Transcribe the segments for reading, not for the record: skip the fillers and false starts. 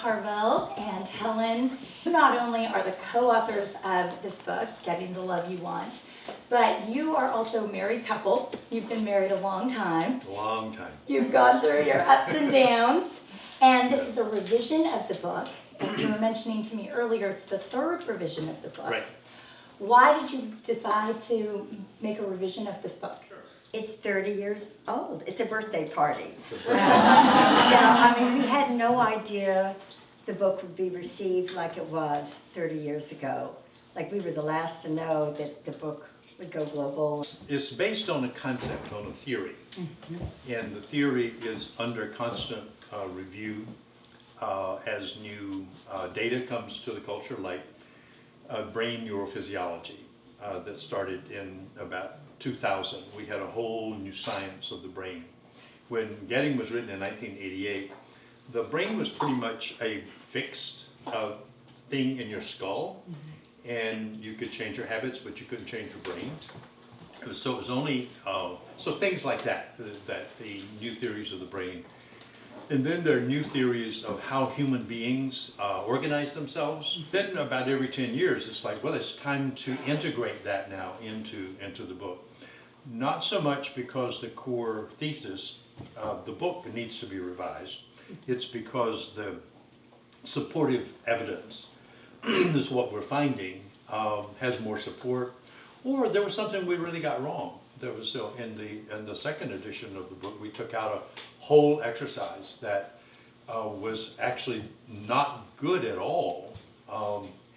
Harville and Helen. You not only are the co-authors of this book, Getting the Love You Want, but you are also a married couple. You've been married a long time. A long time. You've gone through your ups and downs. And this is a revision of the book. And you were mentioning to me earlier, it's the third revision of the book. Right. Why did you decide to make a revision of this book? It's 30 years old. It's a birthday party. It's a Yeah, I mean, we had no idea the book would be received like it was 30 years ago. Like, we were the last to know that the book would go global. It's based on a concept, on a theory. And the theory is under constant review as new data comes to the culture, like brain neurophysiology that started in about 2000. We had a whole new science of the brain. When Getting was written in 1988, the brain was pretty much a fixed thing in your skull, and you could change your habits, but you couldn't change your brain. So it was only, so things like that, the new theories of the brain. And then there are new theories of how human beings organize themselves. Then about every 10 years, it's like, well, it's time to integrate that now into the book. Not so much because the core thesis of the book needs to be revised. It's because the supportive evidence is what we're finding has more support, or there was something we really got wrong. There was in the second edition of the book, we took out a whole exercise that was actually not good at all,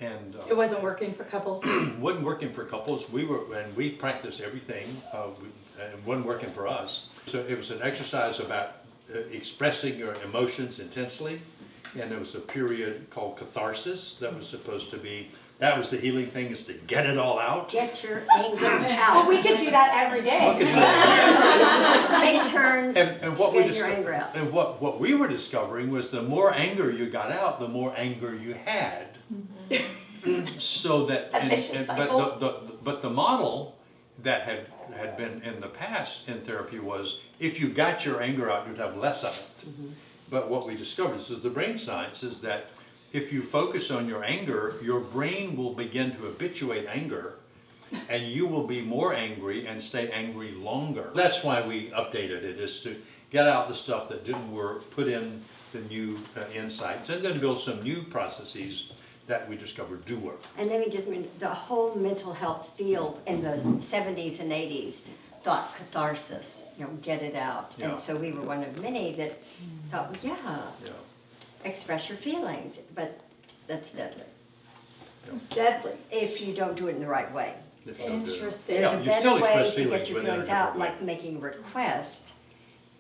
and It wasn't working for couples. wasn't working for couples. We practiced everything, and it wasn't working for us. So it was an exercise about expressing your emotions intensely, and there was a period called catharsis that was supposed to be. That was the healing thing, is to get it all out. Get your anger out. Well, we could do that every day. We could do that. Take turns And what to we get your anger out. And what we were discovering was the more anger you got out, the more anger you had. So that, A vicious cycle. but the model that had been in the past in therapy was, if you got your anger out, you'd have less of it. But what we discovered, this is the brain science, is that if you focus on your anger, your brain will begin to habituate anger, and you will be more angry and stay angry longer. That's why we updated it, is to get out the stuff that didn't work, put in the new insights, and then build some new processes that we discovered do work. And let me just mention, the whole mental health field in the 70s and 80s thought catharsis, get it out. Yeah. And so we were one of many that thought, Yeah. express your feelings, but that's deadly It's deadly. if you don't do it in the right way. If you don't do it. Interesting. There's Yeah, a you still better way express to feelings, get your but in a feelings different out, way. like making a request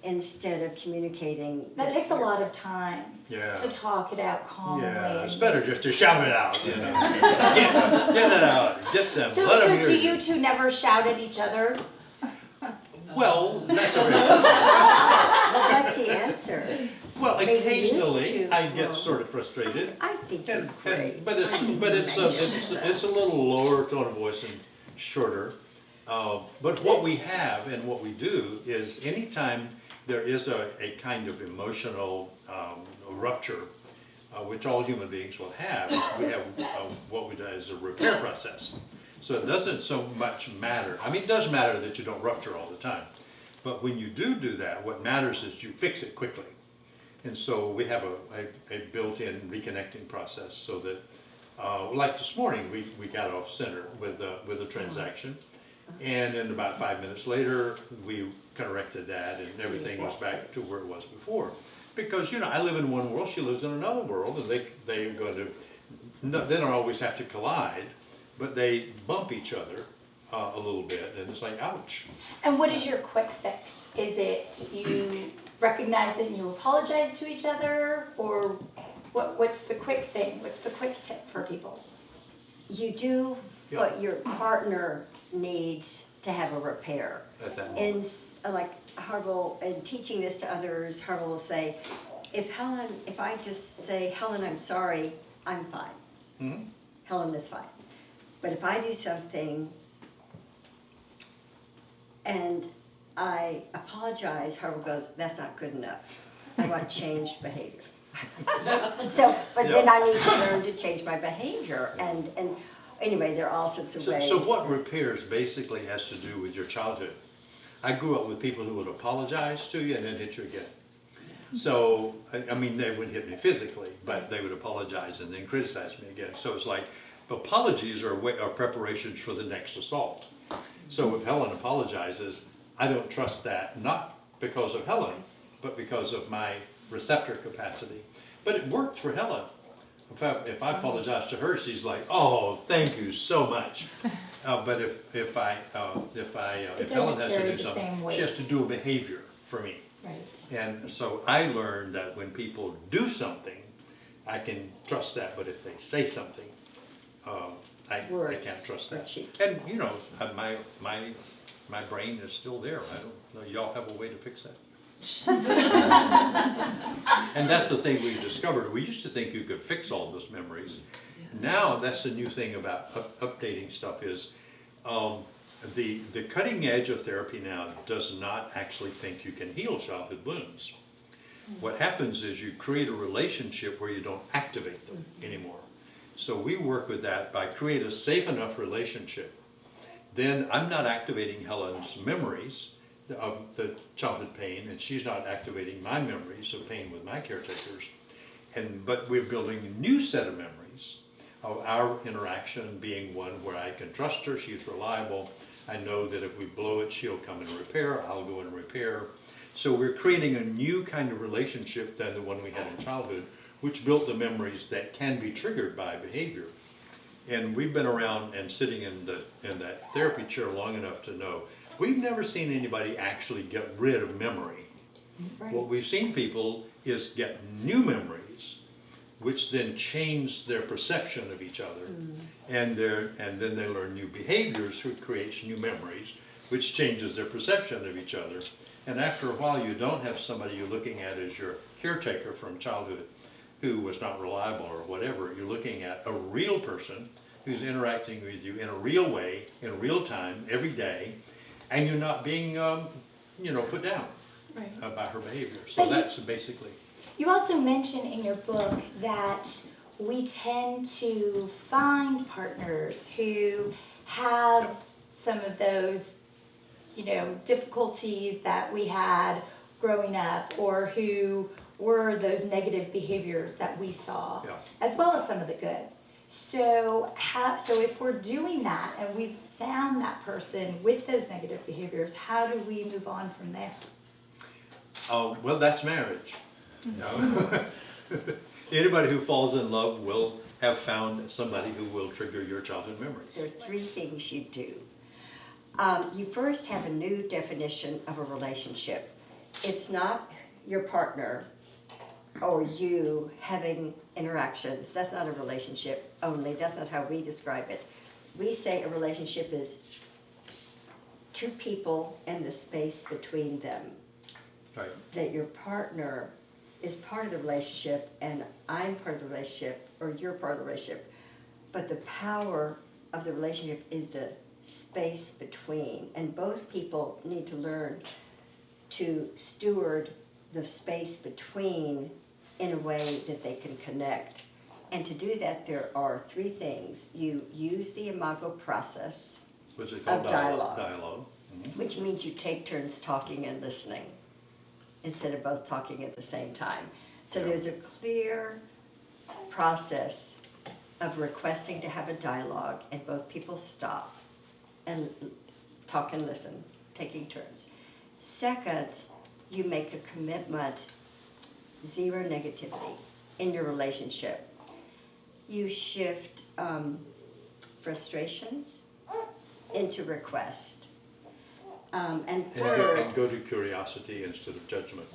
instead of communicating. That takes a lot of time Yeah. to talk it out calmly. Yeah, it's better just to shout it out, you know. Get it out, get them, So, let them so hear do you. you two never shout at each other? Well, that's a Well, that's the answer. well, Maybe occasionally used to. I get sort of frustrated. I think you're great. But I think you're it's nice. a little lower tone of voice and shorter. But what we have and what we do is, anytime there is a kind of emotional rupture, which all human beings will have, we have what we do is a repair process. So it doesn't so much matter. I mean, it does matter that you don't rupture all the time. But when you do that, what matters is you fix it quickly. And so we have a built-in reconnecting process, so that, like this morning, we got off center with a transaction. And then about 5 minutes later, we corrected that, and everything was back to where it was before. Because, I live in one world, she lives in another world, and they are going to, they don't always have to collide, but they bump each other a little bit, and it's like, ouch. And what is your quick fix? Is it you recognize it and you apologize to each other? Or what's the quick thing? What's the quick tip for people? You do what your partner needs to have a repair. At that moment. And like Harville, and teaching this to others, Harville will say, if I just say, Helen, I'm sorry, I'm fine. Mm-hmm. Helen is fine. But if I do something and I apologize, Harville goes, that's not good enough. I want changed behavior. So, but then Yeah. I need to learn to change my behavior, and anyway, there are all sorts of ways. So what repairs basically has to do with your childhood? I grew up with people who would apologize to you and then hit you again. So, I mean, they wouldn't hit me physically, but they would apologize and then criticize me again. So it's like, apologies are preparations for the next assault. So if Helen apologizes, I don't trust that, not because of Helen, but because of my receptor capacity. But it worked for Helen. If I apologize to her, she's like, "Oh, thank you so much." But if Helen has to carry do the something, same she has weight. to do a behavior for me. Right. And so I learned that when people do something, I can trust that. But if they say something, I Words, can't trust but that. she- And you know, my brain is still there. I don't know. Y'all have a way to fix that? And that's the thing we discovered. We used to think you could fix all those memories. Now that's the new thing about updating stuff is the cutting edge of therapy now does not actually think you can heal childhood wounds. What happens is you create a relationship where you don't activate them anymore. So we work with that by creating a safe enough relationship. Then I'm not activating Helen's memories of the childhood pain, and she's not activating my memories of pain with my caretakers. But we're building a new set of memories of our interaction being one where I can trust her, she's reliable. I know that if we blow it, she'll come and repair, I'll go and repair. So we're creating a new kind of relationship than the one we had in childhood, which built the memories that can be triggered by behavior. And we've been around and sitting in that therapy chair long enough to know we've never seen anybody actually get rid of memory. Right. What we've seen people is get new memories, which then change their perception of each other, and then they learn new behaviors, which creates new memories, which changes their perception of each other. And after a while, you don't have somebody you're looking at as your caretaker from childhood who was not reliable or whatever. You're looking at a real person who's interacting with you in a real way, in real time, every day, and you're not being, put down Right. by her behavior. So But you- that's basically. You also mention in your book that we tend to find partners who have some of those, difficulties that we had growing up, or who were those negative behaviors that we saw, Yeah. as well as some of the good. So if we're doing that and we've found that person with those negative behaviors, how do we move on from there? Well, that's marriage. Anybody who falls in love will have found somebody who will trigger your childhood memories. There are three things you do. You first have a new definition of a relationship. It's not your partner or you having interactions. That's not a relationship only. That's not how we describe it. We say a relationship is two people and the space between them. Right. That your partner is part of the relationship and I'm part of the relationship or you're part of the relationship. But the power of the relationship is the space between. And both people need to learn to steward the space between in a way that they can connect. And to do that, there are three things. You use the Imago process, What's it called? Of dialogue. Dialogue. Mhm. which means you take turns talking and listening instead of both talking at the same time. So Yeah. there's a clear process of requesting to have a dialogue and both people stop and talk and listen, taking turns. Second, you make a commitment, zero negativity in your relationship. You shift frustrations into request. And third, And go to curiosity instead of judgment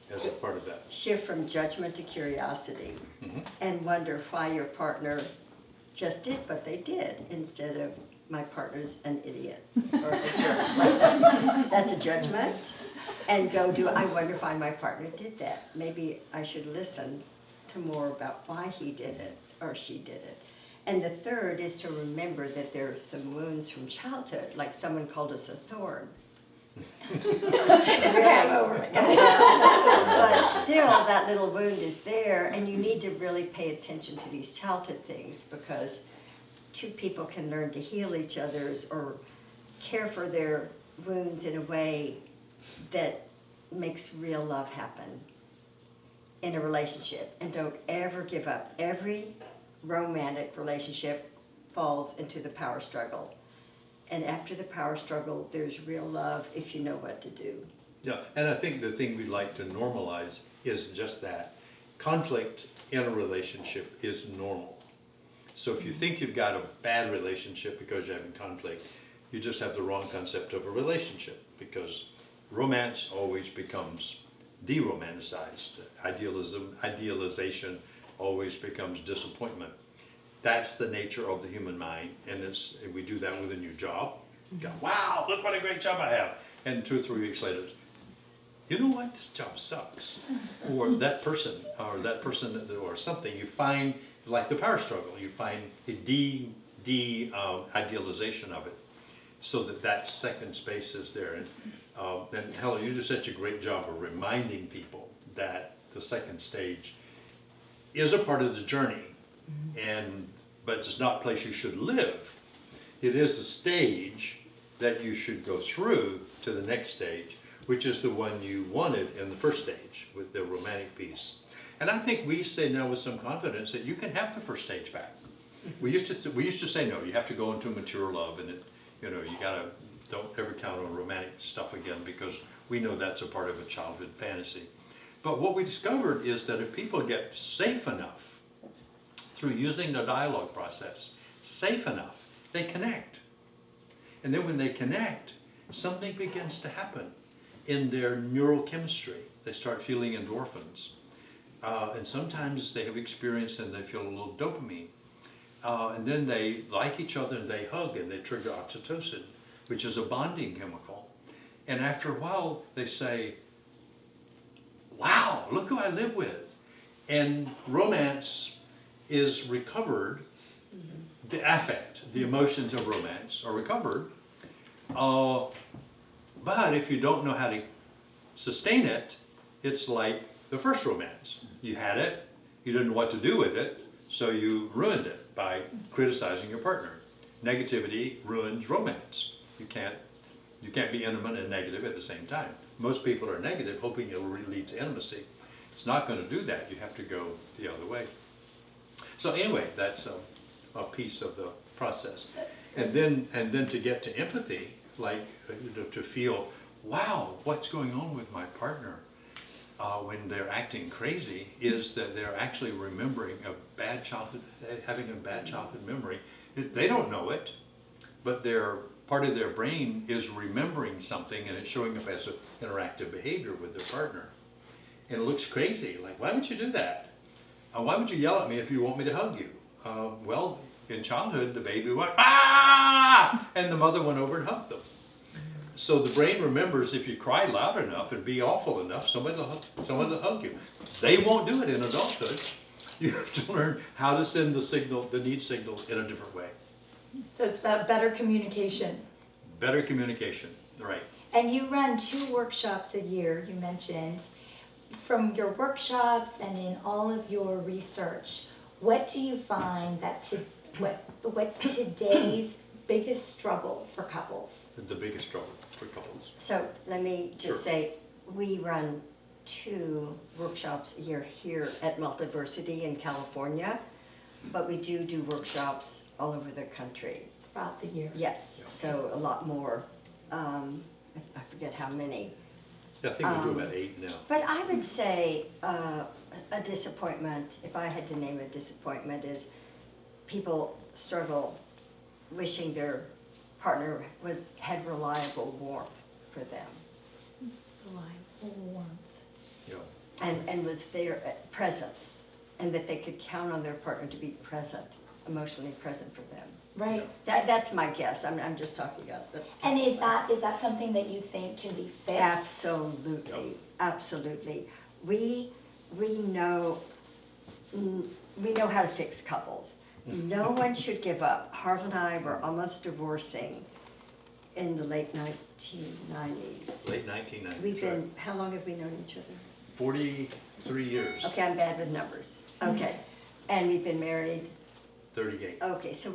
as a part of that. shift from judgment to curiosity Mhm. and wonder why your partner just did what they did instead of my partner's an idiot or a jerk. Like that's a judgment. And I wonder why my partner did that. Maybe I should listen to more about why he did it or she did it. And the third is to remember that there are some wounds from childhood, like someone called us a thorn. It's okay, I'm over it, guys. But still, that little wound is there, and you need to really pay attention to these childhood things, because two people can learn to heal each other's or care for their wounds in a way that makes real love happen in a relationship. And don't ever give up. Every romantic relationship falls into the power struggle. And after the power struggle, there's real love if you know what to do. Yeah, and I think the thing we'd like to normalize is just that. Conflict in a relationship is normal. So if you think you've got a bad relationship because you're having conflict, you just have the wrong concept of a relationship, because romance always becomes de-romanticized. Idealization always becomes disappointment. That's the nature of the human mind, and we do that with a new job. You go, wow, look what a great job I have. And 2 or 3 weeks later, you know what, this job sucks. Or that person, or something. You find, like the power struggle, you find a idealization of it, so that second space is there. And Helen, you did such a great job of reminding people that the second stage is a part of the journey, but it's not a place you should live. It is a stage that you should go through to the next stage, which is the one you wanted in the first stage with the romantic piece. And I think we say now with some confidence that you can have the first stage back. We used to say no, you have to go into mature love, and you don't ever count on romantic stuff again, because we know that's a part of a childhood fantasy. But what we discovered is that if people get safe enough through using the dialogue process, safe enough, they connect. And then when they connect, something begins to happen in their neurochemistry. They start feeling endorphins. And sometimes they have experience and they feel a little dopamine. And then they like each other and they hug and they trigger oxytocin, which is a bonding chemical. And after a while, they say, wow, look who I live with. And romance is recovered. The affect, the emotions of romance are recovered. But if you don't know how to sustain it, it's like the first romance. You had it, you didn't know what to do with it, so you ruined it by criticizing your partner. Negativity ruins romance. You can't be intimate and negative at the same time. Most people are negative, hoping it'll lead to intimacy. It's not going to do that. You have to go the other way. So anyway, that's a piece of the process. And then to get to empathy, like to feel, wow, what's going on with my partner when they're acting crazy, is that they're actually remembering having a bad childhood memory. They don't know it, but part of their brain is remembering something, and it's showing up as an interactive behavior with their partner. And it looks crazy, like, why would you do that? Why would you yell at me if you want me to hug you? Well, in childhood, the baby went, ah! And the mother went over and hugged them. So the brain remembers if you cry loud enough and be awful enough, someone will hug you. They won't do it in adulthood. You have to learn how to send the need signal in a different way. So it's about better communication. Better communication, right. And you run 2 workshops a year, you mentioned. From your workshops and in all of your research, what do you find what's today's biggest struggle for couples? The biggest struggle for couples. So let me just say, we run 2 workshops a year here at Multiversity in California, but we do workshops all over the country. Throughout the year. Yes, Yeah. so a lot more. I forget how many. I think we do about 8 now. But I would say a disappointment, if I had to name a disappointment, is people struggle wishing their partner had reliable warmth for them. Reliable warmth. Yeah. And was there presence, and that they could count on their partner to be present, emotionally present for them. Right. That's my guess. I'm just talking about it. And is that something that you think can be fixed? Absolutely, absolutely. We know how to fix couples. No one should give up. Harville and I were almost divorcing, in the late 1990s. Late 1990s. We've been, how long have we known each other? 43 years. Okay, I'm bad with numbers. Okay. And we've been married, 38. okay, so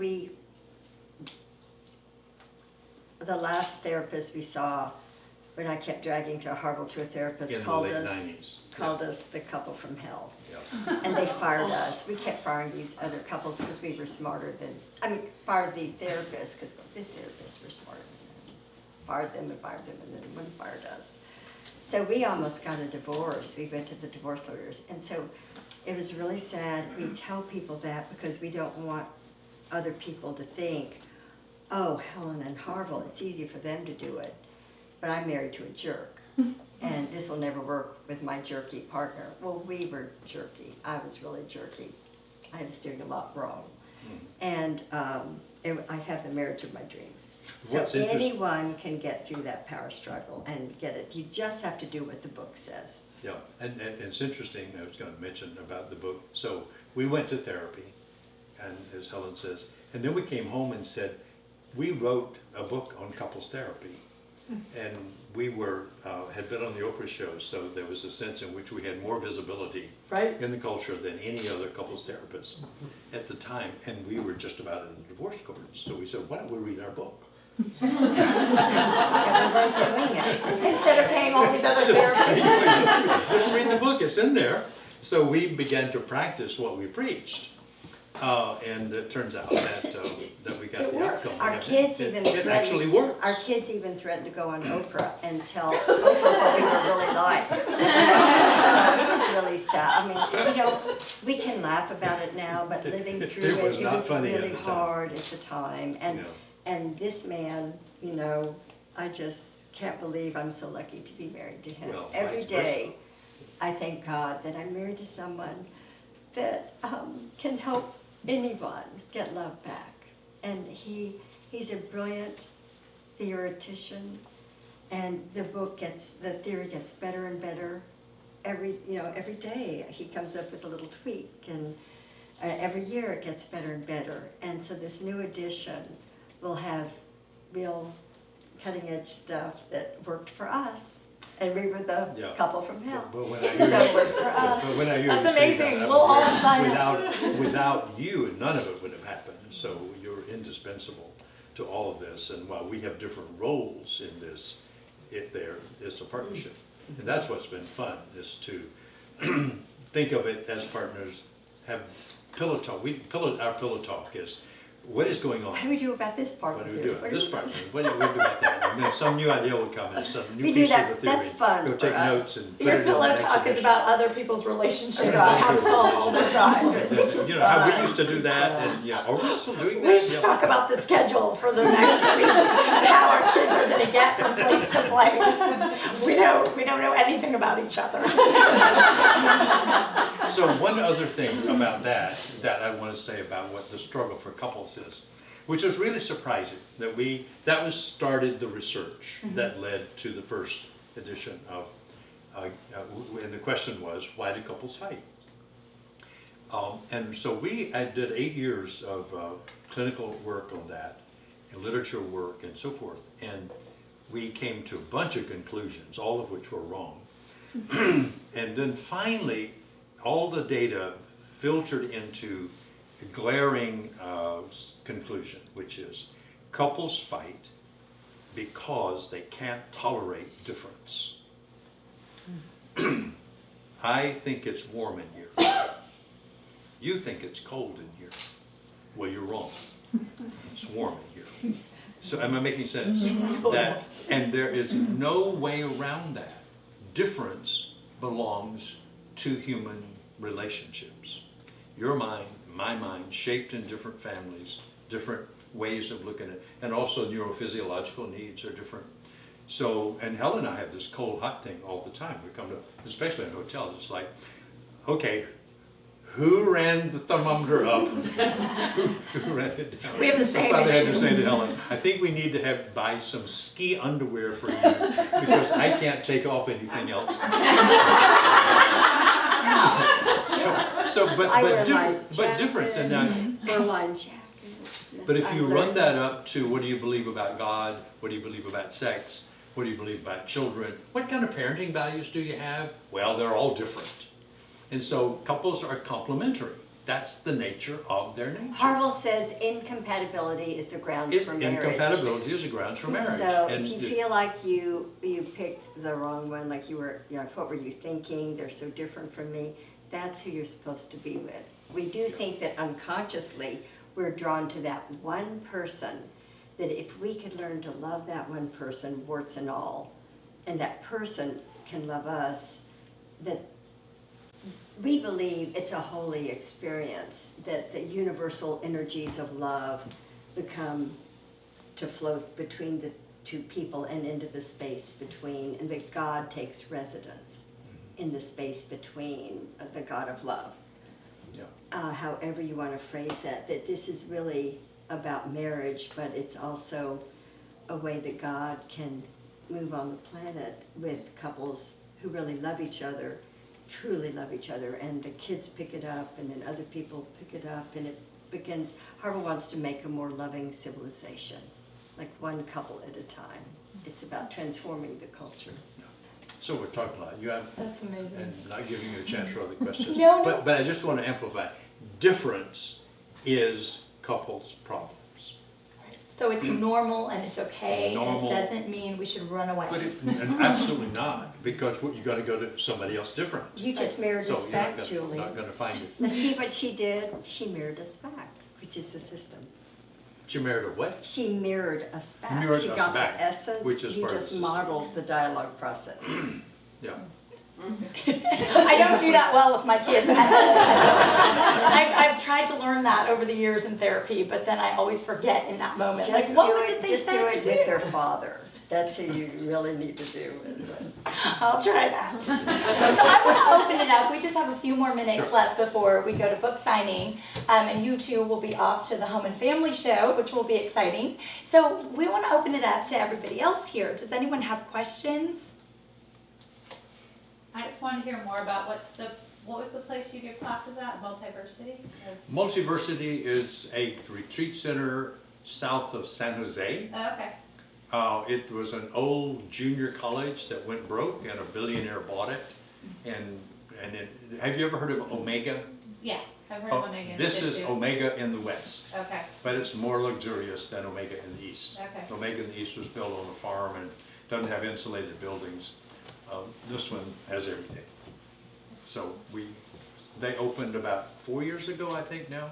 the last therapist we saw, when I kept dragging to Harville to a therapist, In the called late us 90s. us the couple from hell. Yeah. And they fired us. We kept firing these other couples because we were smarter than, fired the therapist because this therapist were smarter than them. Fired them, and then one fired us. So we almost got a divorce. We went to the divorce lawyers. And so it was really sad. We tell people that because we don't want other people to think, oh, Helen and Harville, it's easy for them to do it. But I'm married to a jerk. And this will never work with my jerky partner. Well, we were jerky. I was really jerky. I was doing a lot wrong. And I have the marriage of my dreams. So anyone can get through that power struggle and get it. You just have to do what the book says. Yeah, and it's interesting, I was going to mention about the book. So we went to therapy, and as Helen says, and then we came home and said, we wrote a book on couples therapy. And we had been on the Oprah shows, so there was a sense in which we had more visibility in the culture than any other couples therapist at the time. And we were just about in the divorce courts. So we said, why don't we read our book? Yeah, we weren't doing it. Instead of paying all these other therapists. Just read the book, it's in there. So we began to practice what we preached. And it turns out that we got the outcome. Our kids even it actually works. Our kids even threatened to go on Oprah and tell Oprah what we were really like. It was really sad. We can laugh about it now, but living through it was really hard at the time. And this man, I just can't believe I'm so lucky to be married to him. Well, every day, I thank God that I'm married to someone that can help anyone get love back. And he's a brilliant theoretician, and the theory gets better and better every day. He comes up with a little tweak, and every year it gets better and better. And so this new edition will have real cutting edge stuff that worked for us. And we were the couple from hell. But when I hear That's amazing. That, we'll all sign up. Without you, none of it would have happened. So you're indispensable to all of this. And while we have different roles in this, there is a partnership. And that's what's been fun, is to think of it as partners, have pillow talk. Our pillow talk is, what is going on? What do we do about this part? What do we do about this part? What do we do about that? And then some new idea will come and some new we piece do that. of the theory. That's fun. Go take for notes us. and put Your it in pillow the talk is exhibition. about other people's relationships and how to solve all their problems. This is how we fun. used to do that, and are we still doing that? We just talk about the schedule for the next week and how our kids are going to get from place to place. We don't know anything about each other. So one other thing about that I want to say about what the struggle for couples is, which was really surprising, that started the research that led to the first edition of, and the question was, why do couples fight? And so I did 8 years of clinical work on that, and literature work and so forth, and we came to a bunch of conclusions, all of which were wrong. And then finally, all the data filtered into a glaring conclusion, which is couples fight because they can't tolerate difference. I think it's warm in here. You think it's cold in here. Well, you're wrong. It's warm in here. So am I making sense? And there is no way around that. Difference belongs to human relationships. Your mind, my mind, shaped in different families, different ways of looking at it, and also neurophysiological needs are different. So, and Helen and I have this cold hot thing all the time. We come to, especially in hotels, it's like, okay, who ran the thermometer up? Who ran it down? We have the same I finally had issue. to say to Helen, I think we need to buy some ski underwear for you because I can't take off anything else. I wear my but difference, and fur-lined jacket. But if I you run learned- that up to what do you believe about God, what do you believe about sex, what do you believe about children, what kind of parenting values do you have? Well, they're all different. And so couples are complementary. That's the nature of their nature. Harville says incompatibility is the grounds for marriage. Incompatibility is a grounds for marriage. So And if you feel like you picked the wrong one, like you were, what were you thinking? They're so different from me. That's who you're supposed to be with. We do think that unconsciously we're drawn to that one person, that if we could learn to love that one person, warts and all, and that person can love us, that we believe it's a holy experience, that the universal energies of love become to float between the two people and into the space between, and that God takes residence in the space between, the God of love. Yeah. However you want to phrase that this is really about marriage, but it's also a way that God can move on the planet with couples who really love each other, truly love each other, and the kids pick it up, and then other people pick it up, and it begins. Harville wants to make a more loving civilization, like one couple at a time. It's about transforming the culture. So we're talking a lot. You have, That's amazing. and not giving you a chance for other questions. No, no. But I just want to amplify. Difference is couples' problems. So it's normal and it's okay, and Normal. it doesn't mean we should run away. But and absolutely not, because you got to go to somebody else different. You just mirrored So us you're back, not Julie. not going to find it. Let's see what she did. She mirrored us back, which is the system. She married a what? She mirrored us back. Mirrored She us got back, the essence. which is You part of just the system. modeled the dialogue process. Yeah. I don't do that well with my kids. I've tried to learn that over the years in therapy, but then I always forget in that moment. Just Like, what do was it. it they Just do said it to with do? their father. That's who you really need to do. I'll try that. So I want to open it up. We just have a few more minutes Sure. left before we go to book signing. And you two will be off to the Home and Family Show, which will be exciting. So we want to open it up to everybody else here. Does anyone have questions? I just wanted to hear more about what was the place you give classes at, Multiversity? Multiversity is a retreat center south of San Jose. Oh, okay. It was an old junior college that went broke, and a billionaire bought it. Have you ever heard of Omega? Yeah, I've heard of Omega. This is Omega in the west, Okay, but it's more luxurious than Omega in the east. okay. Omega in the east was built on a farm and doesn't have insulated buildings. This one has everything. So they opened about 4 years ago, I think now.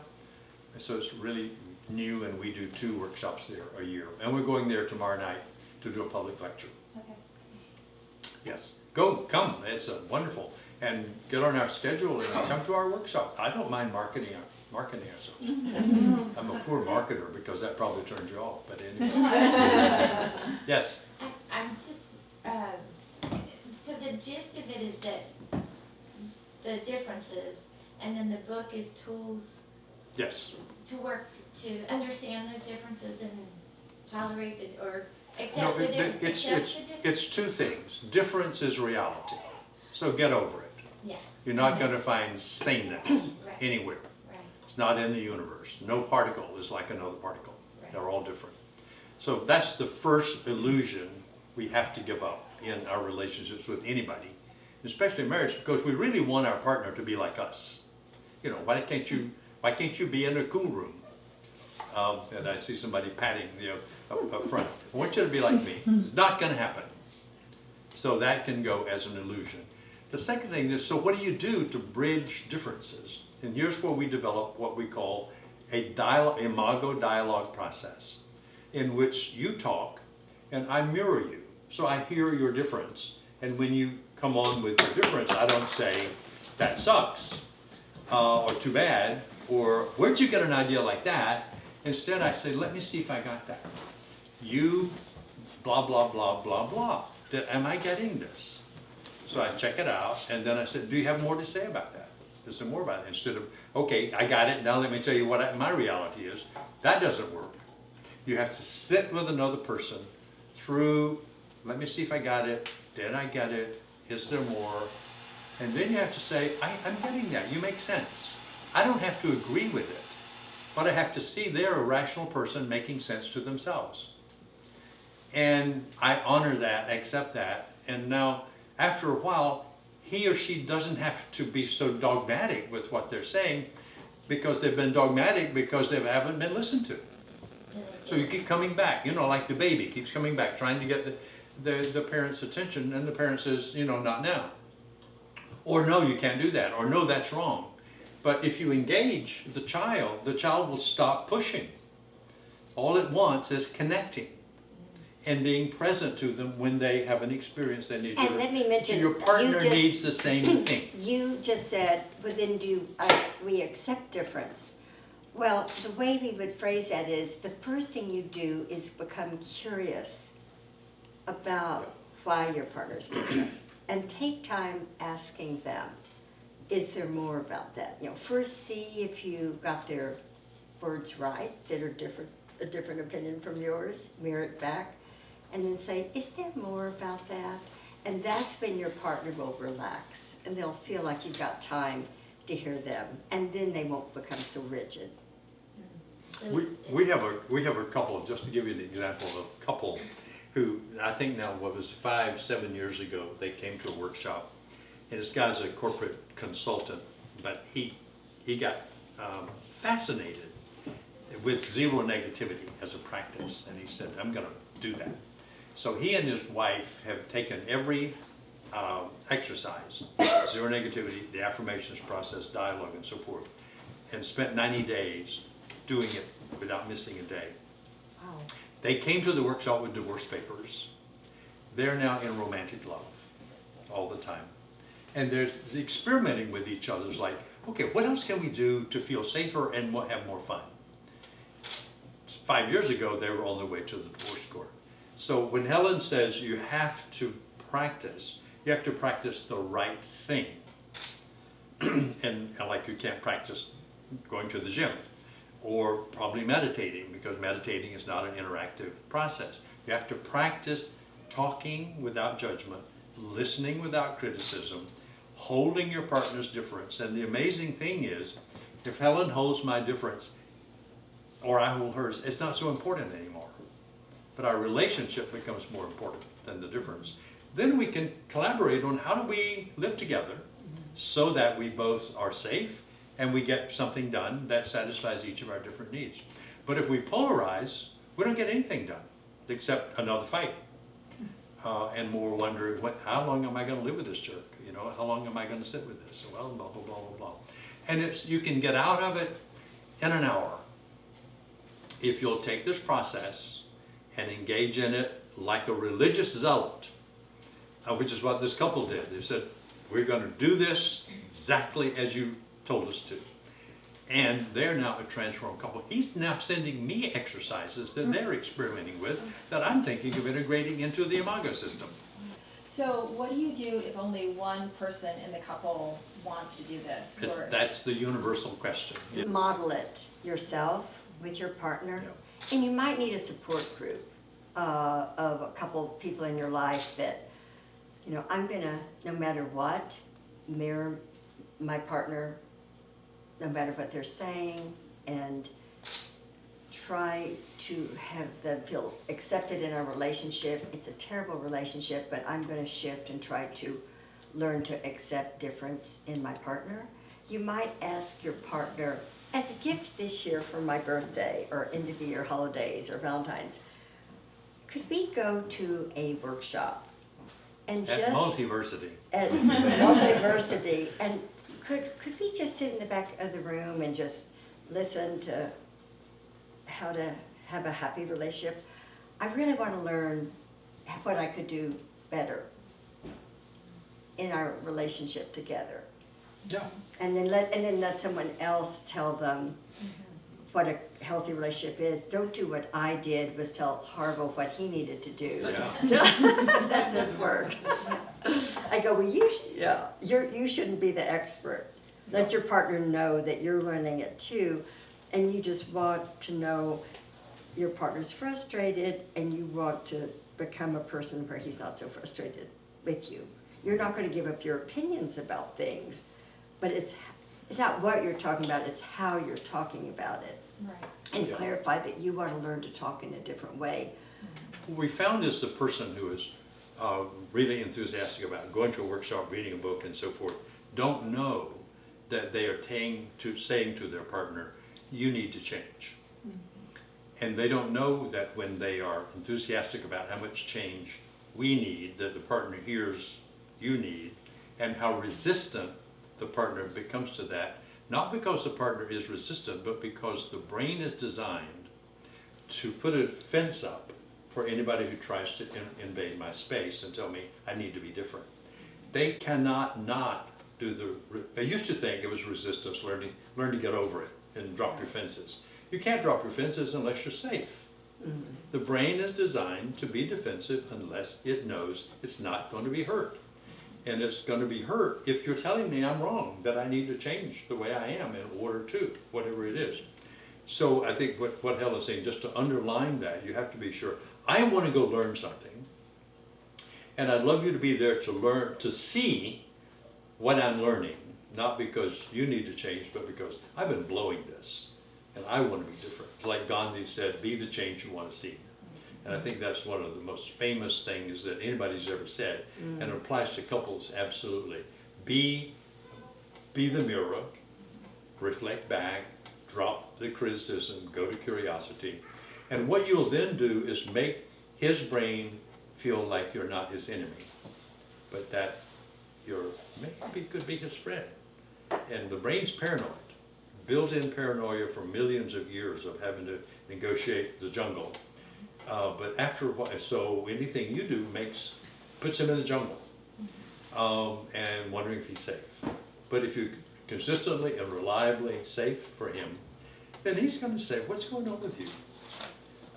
So it's really new, and we do 2 workshops there a year. And we're going there tomorrow night to do a public lecture. Okay. Yes, come, it's wonderful. And get on our schedule and come to our workshop. I don't mind marketing ourselves. I'm a poor marketer because that probably turns you off, but anyway. Yes, I'm just, so the gist of it is that the differences, and then the book is tools yes. to work, to understand those differences and tolerate it, or No, accept the difference. it's 2 things. Difference is reality, so get over it. Yeah, You're not going to find sameness Right. anywhere. right, It's not in the universe. No particle is like another particle. Right. They're all different. So that's the first illusion we have to give up in our relationships with anybody, especially marriage, because we really want our partner to be like us. You know, why can't you be in a cool room? And I see somebody patting up front. I want you to be like me. It's not going to happen. So that can go as an illusion. The second thing is, so what do you do to bridge differences? And here's where we develop what we call a Imago dialogue process, in which you talk and I mirror you. So I hear your difference. And when you come on with your difference, I don't say, that sucks, or too bad, or where'd you get an idea like that? Instead I say, let me see if I got that. You, blah, blah, blah, blah, blah. Am I getting this? So I check it out, and then I said, do you have more to say about that? There's some more about it. Instead of, okay, I got it, now let me tell you what my reality is. That doesn't work. You have to sit with another person through, let me see if I got it, did I get it, is there more? And then you have to say, I'm getting that, you make sense. I don't have to agree with it, but I have to see they're a rational person making sense to themselves. And I honor that, accept that, and now after a while, he or she doesn't have to be so dogmatic with what they're saying, because they've been dogmatic because they haven't been listened to. So you keep coming back, you know, like the baby keeps coming back, trying to get the parent's attention, and the parent says, you know, not now. Or no, you can't do that, or no, that's wrong. But if you engage the child will stop pushing. All it wants is connecting and being present to them when they have an experience they need to. And let me mention, so your partner you just, needs the same thing. You just said, but then we accept difference. Well, the way we would phrase that is, the first thing you do is become curious about why your partner's different. And take time asking them, is there more about that? You know, first see if you got their words right that are a different opinion from yours, mirror it back, and then say, is there more about that? And that's when your partner will relax, and they'll feel like you've got time to hear them, and then they won't become so rigid. We have a couple, just to give you an example, a couple who I think now, what was 5-7 years ago, they came to a workshop, and this guy's a corporate consultant, but he got fascinated with zero negativity as a practice, and he said, I'm going to do that. So he and his wife have taken every exercise, zero negativity, the affirmations process, dialogue, and so forth, and spent 90 days doing it without missing a day. Wow. They came to the workshop with divorce papers. They're now in romantic love all the time. And they're experimenting with each other. It's like, okay, what else can we do to feel safer and have more fun? 5 years ago, they were on their way to the divorce court. So when Helen says you have to practice the right thing. and like you can't practice going to the gym or probably meditating, because meditating is not an interactive process. You have to practice talking without judgment, listening without criticism, holding your partner's difference. And the amazing thing is, if Helen holds my difference or I hold hers, it's not so important anymore. But our relationship becomes more important than the difference. Then we can collaborate on how do we live together so that we both are safe and we get something done that satisfies each of our different needs. But if we polarize, we don't get anything done except another fight. And more wondering, how long am I going to live with this jerk? You know, how long am I going to sit with this? Well, blah, blah, blah, blah, blah. And you can get out of it in an hour if you'll take this process and engage in it like a religious zealot, which is what this couple did. They said, we're going to do this exactly as you told us to. And they're now a transformed couple. He's now sending me exercises that they're experimenting with that I'm thinking of integrating into the Imago system. So what do you do if only one person in the couple wants to do this? That's the universal question. Yeah. Model it yourself with your partner. Yeah. And you might need a support group of a couple people in your life that, you know, I'm gonna, no matter what, mirror my partner, no matter what they're saying, and try to have them feel accepted in our relationship. It's a terrible relationship, but I'm gonna shift and try to learn to accept difference in my partner. You might ask your partner, as a gift this year for my birthday, or end of the year holidays, or Valentine's, could we go to a workshop? And At Multiversity. At Multiversity, and could we just sit in the back of the room and just listen to how to have a happy relationship? I really want to learn what I could do better in our relationship together. Yeah. And then let someone else tell them what a healthy relationship is. Don't do what I did, was tell Harville what he needed to do. Yeah. That didn't work. I go, well, you shouldn't be the expert. Let your partner know that you're learning it too, and you just want to know your partner's frustrated, and you want to become a person where he's not so frustrated with you. You're not going to give up your opinions about things, but it's it's not what you're talking about, it's how you're talking about it. Right. And clarify that you want to learn to talk in a different way. What we found is the person who is really enthusiastic about going to a workshop, reading a book, and so forth, don't know that they are saying to their partner, you need to change. And they don't know that when they are enthusiastic about how much change we need, that the partner hears you need, and how resistant the partner becomes to that, not because the partner is resistant, but because the brain is designed to put a fence up for anybody who tries to invade my space and tell me I need to be different. They cannot not do they used to think it was resistance, learn to get over it and drop your fences. You can't drop your fences unless you're safe. The brain is designed to be defensive unless it knows it's not going to be hurt. And it's going to be hurt if you're telling me I'm wrong, that I need to change the way I am in order to, whatever it is. So I think what Helen's saying, just to underline that, you have to be sure, I want to go learn something, and I'd love you to be there to learn, to see what I'm learning, not because you need to change, but because I've been blowing this, and I want to be different. Like Gandhi said, be the change you want to see. And I think that's one of the most famous things that anybody's ever said, and it applies to couples absolutely. Be the mirror, reflect back, drop the criticism, go to curiosity. And what you'll then do is make his brain feel like you're not his enemy, but that you're maybe could be his friend. And the brain's paranoid, built-in paranoia from millions of years of having to negotiate the jungle. But after a while, so anything you do puts him in the jungle, and wondering if he's safe. But if you consistently and reliably safe for him, then he's going to say, what's going on with you?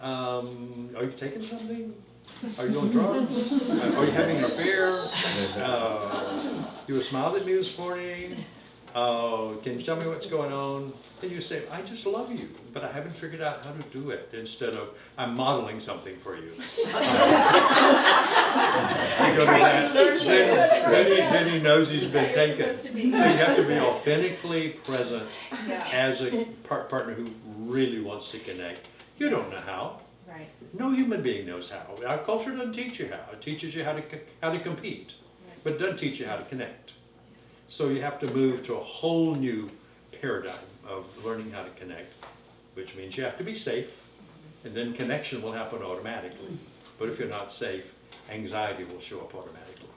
Are you taking something? Are you on drugs? Are you having an affair? You smiled at me this morning. Can you tell me what's going on? Then you say, I just love you, but I haven't figured out how to do it, instead of, I'm modeling something for you. Then he knows he's been taken. So you have to be authentically present as a partner who really wants to connect. You don't know how. Right. No human being knows how. Our culture doesn't teach you how. It teaches you how to compete, but it doesn't teach you how to connect. So you have to move to a whole new paradigm of learning how to connect, which means you have to be safe, and then connection will happen automatically. But if you're not safe, anxiety will show up automatically.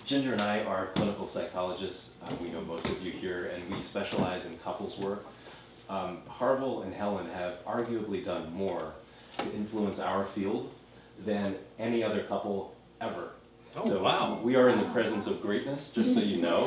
Ginger and I are clinical psychologists. We know most of you here, and we specialize in couples work. Harville and Helen have arguably done more to influence our field than any other couple ever. Oh, So wow. we are in the presence of greatness, just so you know.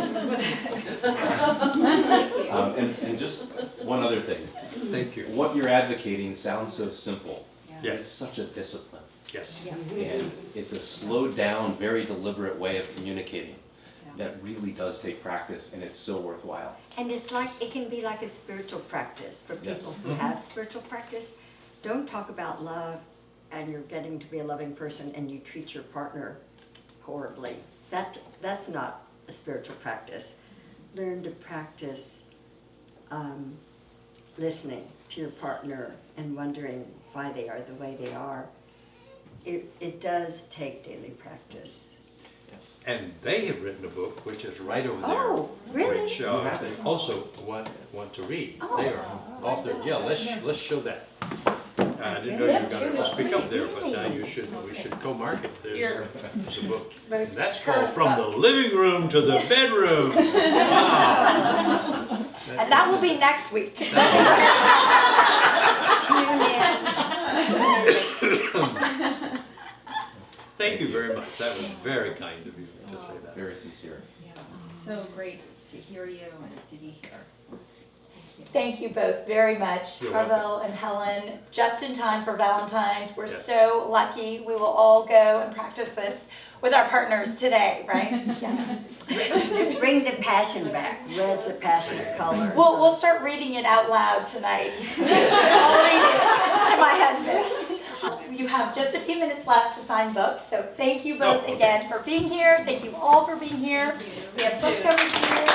And just one other thing. Thank you. What you're advocating sounds so simple. It's Yes. such a discipline. Yes. And it's a slowed down, very deliberate way of communicating that really does take practice, and it's so worthwhile. And it's like, it can be like a spiritual practice for people who have spiritual practice. Don't talk about love and you're getting to be a loving person and you treat your partner horribly. That's not a spiritual practice. Learn to practice listening to your partner and wondering why they are the way they are. It does take daily practice. And they have written a book, which is right over there. Oh, really? Which they also want to read. Oh. They are author. Yeah, let's show that. I didn't know you were going to speak up there, but now we should co-market. There's a book. And that's called From the Living Room to the Bedroom. Wow. And that will be next week. Thank you very much. That was very kind of you to say that. Very sincere. So great to hear you and to be here. Thank you both very much, You're Harville and Helen. Just in time for Valentine's. We're Yes. so lucky. We will all go and practice this with our partners today, right? Yeah. Bring the passion back. Red's a passionate color. We'll start reading it out loud tonight. I'll read it to my husband. You have just a few minutes left to sign books, so thank you both Oh, okay. again for being here. Thank you all for being here. We have books over here.